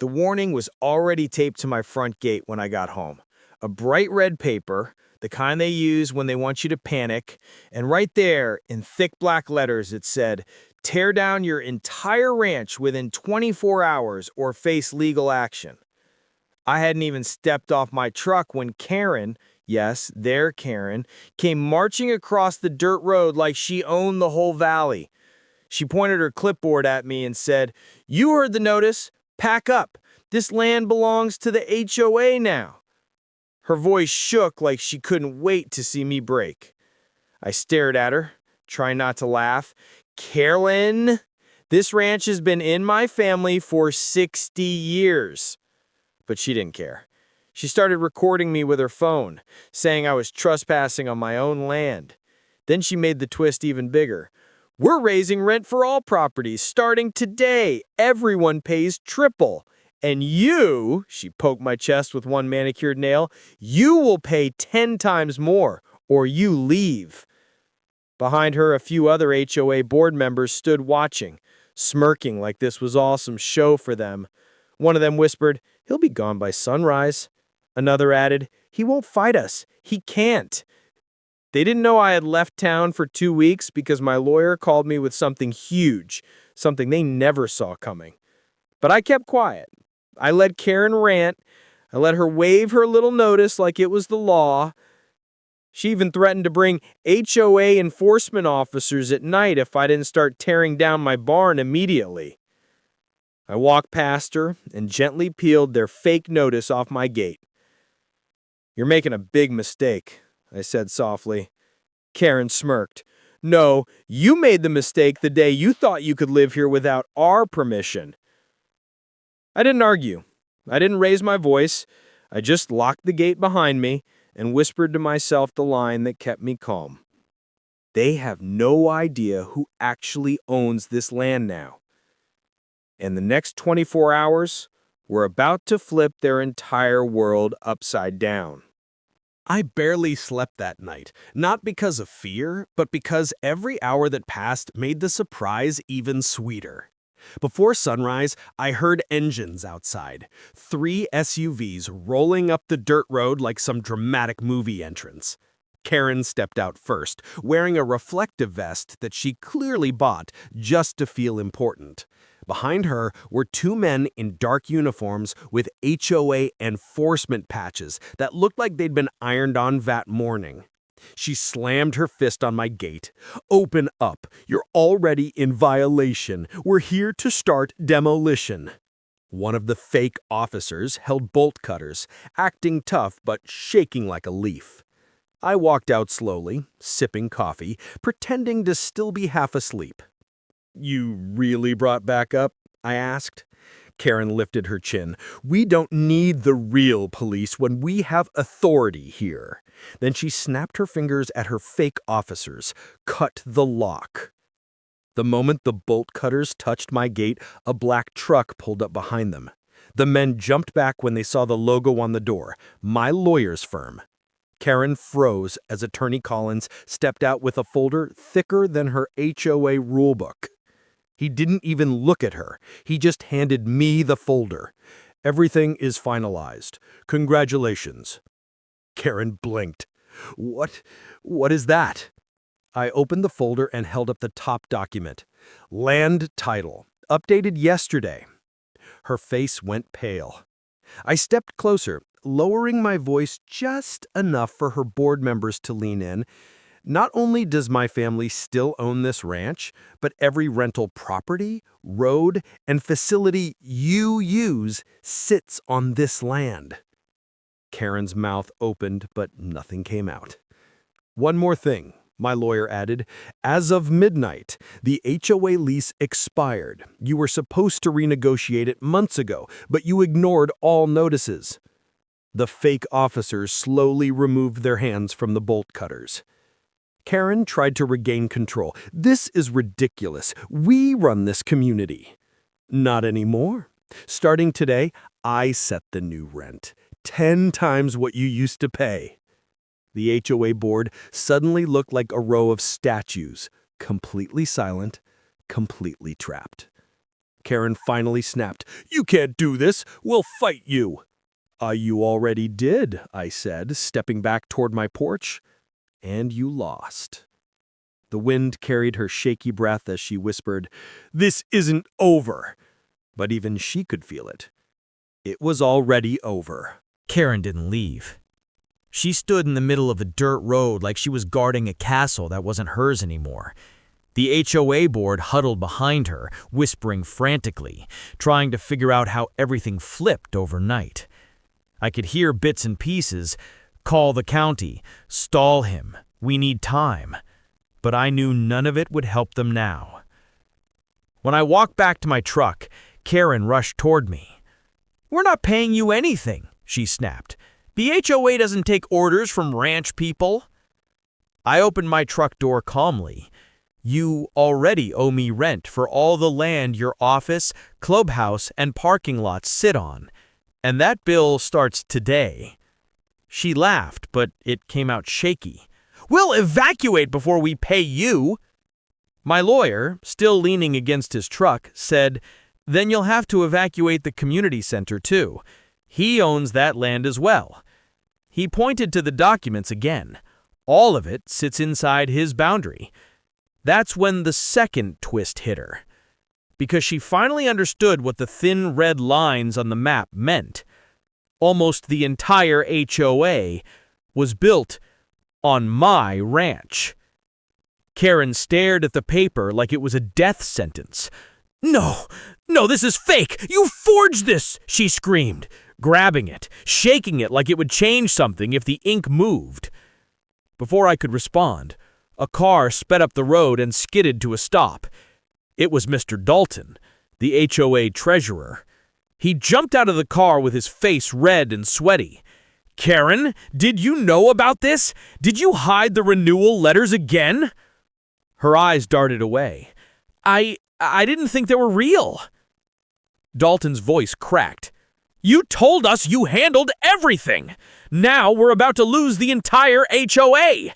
The warning was already taped to my front gate when I got home. A bright red paper, the kind they use when they want you to panic, and right there, in thick black letters, it said, "Tear down your entire ranch within 24 hours or face legal action." I hadn't even stepped off my truck when Karen, yes, their Karen, came marching across the dirt road like she owned the whole valley. She pointed her clipboard at me and said, "You heard the notice. Pack up. This land belongs to the HOA now." Her voice shook like she couldn't wait to see me break. I stared at her, trying not to laugh. "Carolyn, this ranch has been in my family for 60 years. But she didn't care. She started recording me with her phone, saying I was trespassing on my own land. Then she made the twist even bigger. "We're raising rent for all properties starting today. Everyone pays triple. And you," she poked my chest with one manicured nail, "you will pay 10 times more, or you leave." Behind her, a few other HOA board members stood watching, smirking like this was all some show for them. One of them whispered, "He'll be gone by sunrise." Another added, "He won't fight us. He can't." They didn't know I had left town for 2 weeks because my lawyer called me with something huge, something they never saw coming. But I kept quiet. I let Karen rant. I let her wave her little notice like it was the law. She even threatened to bring HOA enforcement officers at night if I didn't start tearing down my barn immediately. I walked past her and gently peeled their fake notice off my gate. "You're making a big mistake," I said softly. Karen smirked. "No, you made the mistake the day you thought you could live here without our permission." I didn't argue. I didn't raise my voice. I just locked the gate behind me and whispered to myself the line that kept me calm. They have no idea who actually owns this land now. And the next 24 hours, we're about to flip their entire world upside down. I barely slept that night, not because of fear, but because every hour that passed made the surprise even sweeter. Before sunrise, I heard engines outside, 3 SUVs rolling up the dirt road like some dramatic movie entrance. Karen stepped out first, wearing a reflective vest that she clearly bought just to feel important. Behind her were 2 men in dark uniforms with HOA enforcement patches that looked like they'd been ironed on that morning. She slammed her fist on my gate. "Open up. You're already in violation. We're here to start demolition." One of the fake officers held bolt cutters, acting tough but shaking like a leaf. I walked out slowly, sipping coffee, pretending to still be half asleep. "You really brought back up?" I asked. Karen lifted her chin. "We don't need the real police when we have authority here." Then she snapped her fingers at her fake officers. "Cut the lock." The moment the bolt cutters touched my gate, a black truck pulled up behind them. The men jumped back when they saw the logo on the door, my lawyer's firm. Karen froze as Attorney Collins stepped out with a folder thicker than her HOA rulebook. He didn't even look at her. He just handed me the folder. "Everything is finalized. Congratulations." Karen blinked. What is that?" I opened the folder and held up the top document. "Land title. Updated yesterday." Her face went pale. I stepped closer, lowering my voice just enough for her board members to lean in. "Not only does my family still own this ranch, but every rental property, road, and facility you use sits on this land." Karen's mouth opened, but nothing came out. "One more thing," my lawyer added. "As of midnight, the HOA lease expired. You were supposed to renegotiate it months ago, but you ignored all notices." The fake officers slowly removed their hands from the bolt cutters. Karen tried to regain control. "This is ridiculous. We run this community." "Not anymore. Starting today, I set the new rent. 10 times what you used to pay." The HOA board suddenly looked like a row of statues, completely silent, completely trapped. Karen finally snapped. "You can't do this. We'll fight you." You already did," I said, stepping back toward my porch. "And you lost." The wind carried her shaky breath as she whispered, "This isn't over." But even she could feel it. It was already over. Karen didn't leave. She stood in the middle of the dirt road like she was guarding a castle that wasn't hers anymore. The HOA board huddled behind her, whispering frantically, trying to figure out how everything flipped overnight. I could hear bits and pieces. "Call the county. Stall him. We need time." But I knew none of it would help them now. When I walked back to my truck, Karen rushed toward me. "We're not paying you anything," she snapped. "The HOA doesn't take orders from ranch people." I opened my truck door calmly. "You already owe me rent for all the land your office, clubhouse, and parking lots sit on. And that bill starts today." She laughed, but it came out shaky. "We'll evacuate before we pay you." My lawyer, still leaning against his truck, said, "Then you'll have to evacuate the community center too. He owns that land as well." He pointed to the documents again. All of it sits inside his boundary. That's when the second twist hit her, because she finally understood what the thin red lines on the map meant. Almost the entire HOA was built on my ranch. Karen stared at the paper like it was a death sentence. No, this is fake! You forged this!" she screamed, grabbing it, shaking it like it would change something if the ink moved. Before I could respond, a car sped up the road and skidded to a stop. It was Mr. Dalton, the HOA treasurer. He jumped out of the car with his face red and sweaty. "Karen, did you know about this? Did you hide the renewal letters again?" Her eyes darted away. I didn't think they were real." Dalton's voice cracked. "You told us you handled everything. Now we're about to lose the entire HOA."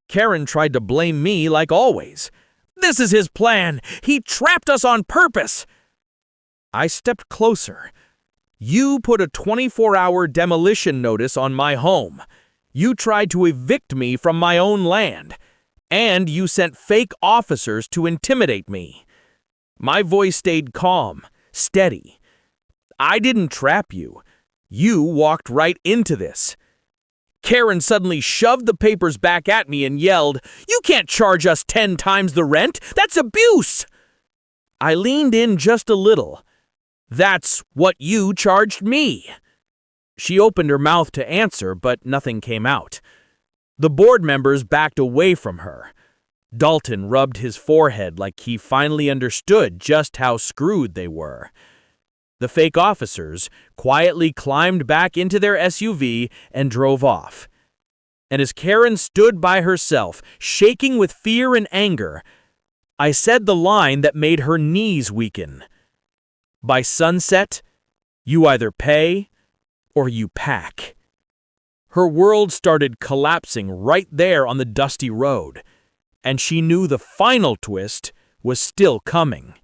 Karen tried to blame me like always. "This is his plan. He trapped us on purpose." I stepped closer. "You put a 24-hour demolition notice on my home. You tried to evict me from my own land. And you sent fake officers to intimidate me." My voice stayed calm, steady. "I didn't trap you. You walked right into this." Karen suddenly shoved the papers back at me and yelled, "You can't charge us 10 times the rent! That's abuse!" I leaned in just a little. "That's what you charged me." She opened her mouth to answer, but nothing came out. The board members backed away from her. Dalton rubbed his forehead like he finally understood just how screwed they were. The fake officers quietly climbed back into their SUV and drove off. And as Karen stood by herself, shaking with fear and anger, I said the line that made her knees weaken. "By sunset, you either pay or you pack." Her world started collapsing right there on the dusty road, and she knew the final twist was still coming.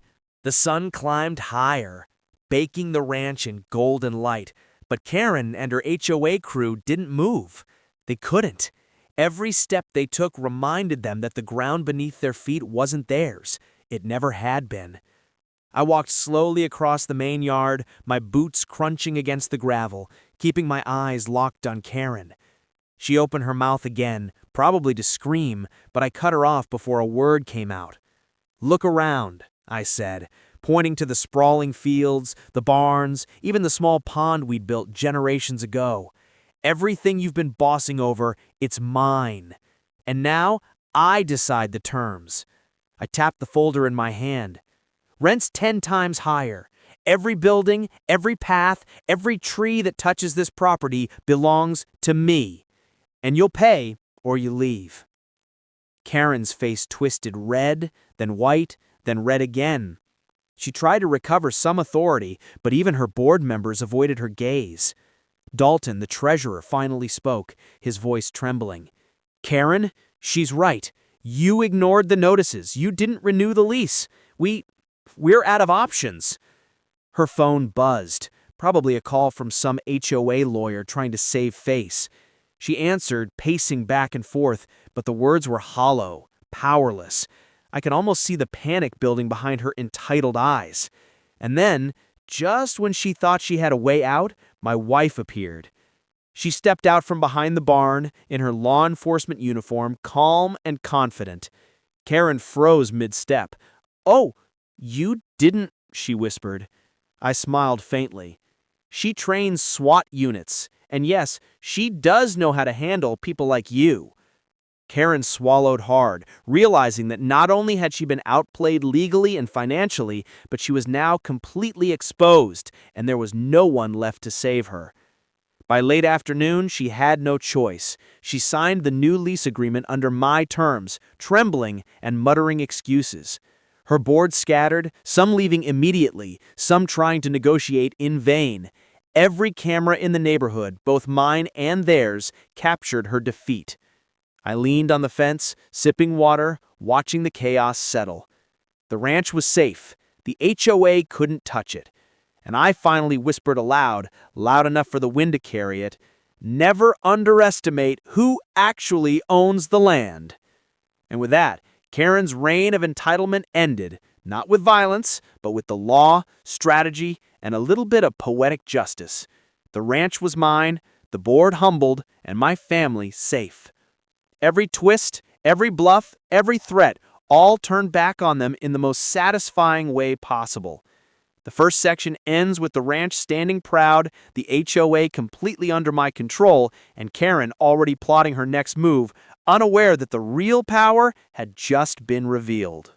The sun climbed higher, baking the ranch in golden light, but Karen and her HOA crew didn't move. They couldn't. Every step they took reminded them that the ground beneath their feet wasn't theirs. It never had been. I walked slowly across the main yard, my boots crunching against the gravel, keeping my eyes locked on Karen. She opened her mouth again, probably to scream, but I cut her off before a word came out. "Look around," I said, pointing to the sprawling fields, the barns, even the small pond we'd built generations ago. "Everything you've been bossing over, it's mine. And now I decide the terms." I tapped the folder in my hand. "Rent's 10 times higher. Every building, every path, every tree that touches this property belongs to me. And you'll pay or you leave." Karen's face twisted red, then white, then red again. She tried to recover some authority, but even her board members avoided her gaze. Dalton, the treasurer, finally spoke, his voice trembling. "Karen, she's right. You ignored the notices. You didn't renew the lease. We We're out of options." Her phone buzzed, probably a call from some HOA lawyer trying to save face. She answered, pacing back and forth, but the words were hollow, powerless. I could almost see the panic building behind her entitled eyes. And then, just when she thought she had a way out, my wife appeared. She stepped out from behind the barn in her law enforcement uniform, calm and confident. Karen froze mid-step. "Oh, you didn't," she whispered. I smiled faintly. She trains SWAT units, and yes, she does know how to handle people like you. Karen swallowed hard, realizing that not only had she been outplayed legally and financially, but she was now completely exposed, and there was no one left to save her. By late afternoon, she had no choice. She signed the new lease agreement under my terms, trembling and muttering excuses. Her board scattered, some leaving immediately, some trying to negotiate in vain. Every camera in the neighborhood, both mine and theirs, captured her defeat. I leaned on the fence, sipping water, watching the chaos settle. The ranch was safe. The HOA couldn't touch it. And I finally whispered aloud, loud enough for the wind to carry it, "Never underestimate who actually owns the land." And with that, Karen's reign of entitlement ended, not with violence, but with the law, strategy, and a little bit of poetic justice. The ranch was mine, the board humbled, and my family safe. Every twist, every bluff, every threat, all turned back on them in the most satisfying way possible. The first section ends with the ranch standing proud, the HOA completely under my control, and Karen already plotting her next move, unaware that the real power had just been revealed.